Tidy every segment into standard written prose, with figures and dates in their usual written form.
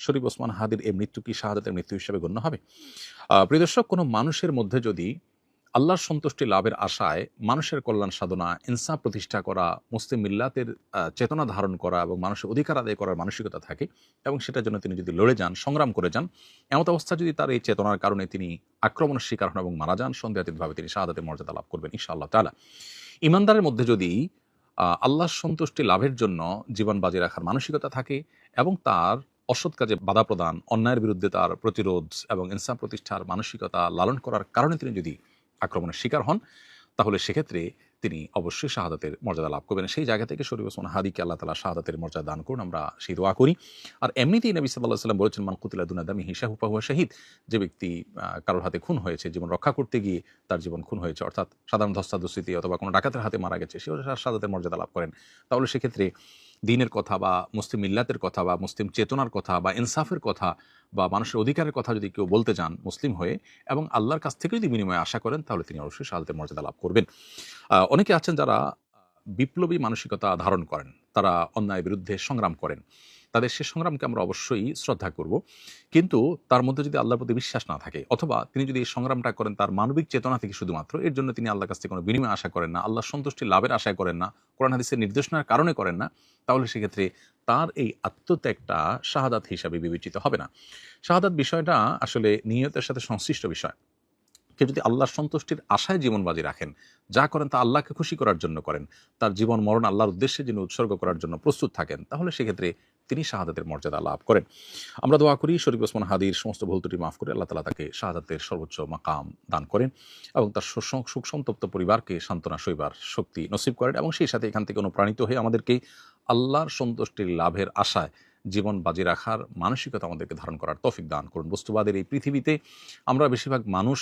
শরীফ ওসমান হাদির এই মৃত্যু কি শাহাদাতের মৃত্যু হিসেবে গণ্য হবে? প্রিয় দর্শক, কোনো মানুষের মধ্যে যদি আল্লাহর সন্তুষ্টি লাভের আশায় মানুষের কল্যাণ সাধনা, ইনসাফ প্রতিষ্ঠা করা, মুসলিম মিল্লাতের চেতনা ধারণ করা এবং মানুষের অধিকার আদায় করার মানসিকতা থাকে এবং সেটার জন্য তিনি যদি লড়ে যান, সংগ্রাম করে যান, এমত অবস্থা যদি তার এই চেতনার কারণে তিনি আক্রমণের শিকার হন এবং মারা যান, সন্দেহাতীতভাবে তিনি শাহাদাতের মর্যাদা লাভ করবেন ইনশাআল্লাহ তাআলা। ইমানদারের মধ্যে যদি আল্লাহর সন্তুষ্টি লাভের জন্য জীবন বাজি রাখার মানসিকতা থাকে এবং তার অসৎ কাজে বাধা প্রদান, অন্যায়ের বিরুদ্ধে তার প্রতিরোধ এবং ইনসাফ প্রতিষ্ঠার মানসিকতা লালন করার কারণে তিনি যদি আক্রমণের শিকার হন, তাহলে সেক্ষেত্রে তিনি অবশ্যই শাহাদাতের মর্যাদা লাভ করবেন। সেই জায়গা থেকে শরীফ ওসমান হাদিকে আল্লাহ তাআলা শাহাদাতের মর্যাদা দান করুন, আমরা সেই দোয়া করি। আর এমনিতেই নবী সাল্লাল্লাহু আলাইহি ওয়াসাল্লাম বলেছেন, মান কুতিলা দুনা দামিহি ফাহুয়া শাহিদ। যে ব্যক্তি কারোর হাতে খুন হয়েছে, জীবন রক্ষা করতে গিয়ে তার জীবন খুন হয়েছে, অর্থাৎ সাধারণ ধস্তাধস্তিতে অথবা কোনো ডাকাতের হাতে মারা গেছে, সেও শাহাদাতের মর্যাদা লাভ করেন। তাহলে সেক্ষেত্রে দ্বীনের কথা বা মুসলিম মিল্লাতের কথা বা মুসলিম চেতনার কথা বা ইনসাফের কথা বা মানুষের অধিকারের কথা যদি কেউ বলতে যান মুসলিম হয়ে এবং আল্লাহর কাছ থেকে যদি বিনিময়ে আশা করেন, তাহলে তিনি অবশ্যই শাহাদাতের মর্যাদা লাভ করবেন। অনেকে আছেন যারা বিপ্লবী মানসিকতা ধারণ করেন, তারা অন্যায়ের বিরুদ্ধে সংগ্রাম করেন। তাদের সে সংগ্রামকে আমরা অবশ্যই শ্রদ্ধা করব, কিন্তু তার মধ্যে যদি আল্লাহর প্রতি বিশ্বাস না থাকে অথবা তিনি যদি এই সংগ্রামটা করেন তার মানবিক চেতনা থেকে শুধুমাত্র, এর জন্য তিনি আল্লাহর কাছ থেকে কোনো বিনিময় আশা করেন না, আল্লাহর সন্তুষ্টি লাভের আশায় করেন না, কোরআন হাদিসের নির্দেশনার কারণে করেন না, তাহলে সেক্ষেত্রে তার এই আত্মত্যাগটা শাহাদাত হিসাবে বিবেচিত হবে না। শাহাদাত বিষয়টা আসলে নিয়তের সাথে সংশ্লিষ্ট বিষয়। কেউ যদি আল্লাহর সন্তুষ্টির আশায় জীবন বাজি রাখেন, যা করেন তা আল্লাহকে খুশি করার জন্য করেন, তার জীবন মরণ আল্লাহর উদ্দেশ্যে যিনি উৎসর্গ করার জন্য প্রস্তুত থাকেন, তাহলে সেক্ষেত্রে তিনি শাহাদাতের মর্যাদা লাভ করেন। আমরা দোয়া করি শরীফ ওসমান হাদির সমস্ত ভুল ত্রুটি মাফ করে আল্লাহ তাআলা তাকে শাহাদাতের সর্বোচ্চ মাকাম দান করেন এবং তার সুখ সন্তপ্ত পরিবারকে সান্ত্বনা সইবার শক্তি নসিব করেন এবং সেই সাথে এখান থেকে অনুপ্রাণিত হয়ে আমাদেরকে আল্লাহর সন্তুষ্টির লাভের আশায় জীবন বাজি রাখার মানসিকতা আমাদেরকে ধারণ করার তৌফিক দান করুন। বস্তুবাদের এই পৃথিবীতে আমরা বেশিরভাগ মানুষ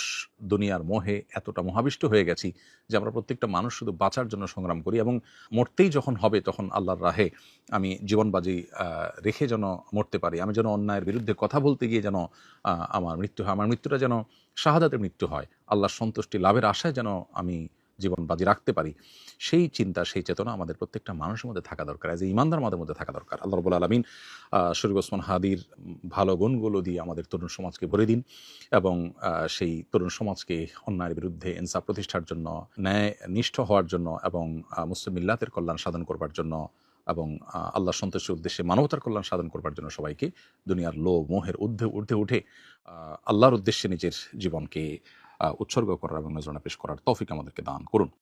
দুনিয়ার মোহে এতটা মোহাবিষ্ট হয়ে গেছি যে আমরা প্রত্যেকটা মানুষ শুধু বাঁচার জন্য সংগ্রাম করি এবং মরতেই যখন হবে তখন আল্লাহর রাহে আমি জীবন বাজি রেখে যেন মরতে পারি, আমি যেন অন্যায়ের বিরুদ্ধে কথা বলতে গিয়ে যেন আমার মৃত্যু হয়, আমার মৃত্যুটা যেন শাহাদাতের মৃত্যু হয়, আল্লাহর সন্তুষ্টি লাভের আশায় যেন আমি জীবন বাজি রাখতে পারি, সেই চিন্তা সেই চেতনা আমাদের প্রত্যেকটা মানুষের মধ্যে থাকা দরকার, এজ এ ইমানদার আমাদের মধ্যে থাকা দরকার। আল্লাহ রাব্বুল আলামিন শরীফ ওসমান হাদির ভালো গুণগুলো দিয়ে আমাদের তরুণ সমাজকে ভরে দিন এবং সেই তরুণ সমাজকে অন্যায়ের বিরুদ্ধে ইনসাফ প্রতিষ্ঠার জন্য, ন্যায় নিষ্ঠ হওয়ার জন্য এবং মুসলিম মিল্লাতের কল্যাণ সাধন করবার জন্য এবং আল্লাহর সন্তুষ্টির উদ্দেশ্যে মানবতার কল্যাণ সাধন করবার জন্য সবাইকে দুনিয়ার লোভ মোহের ঊর্ধ্বে উঠে আল্লাহর উদ্দেশ্যে নিজের জীবনকে উৎসর্গ করার এবং নজরানা পেশ করার তৌফিক আমাদেরকে দান করুন।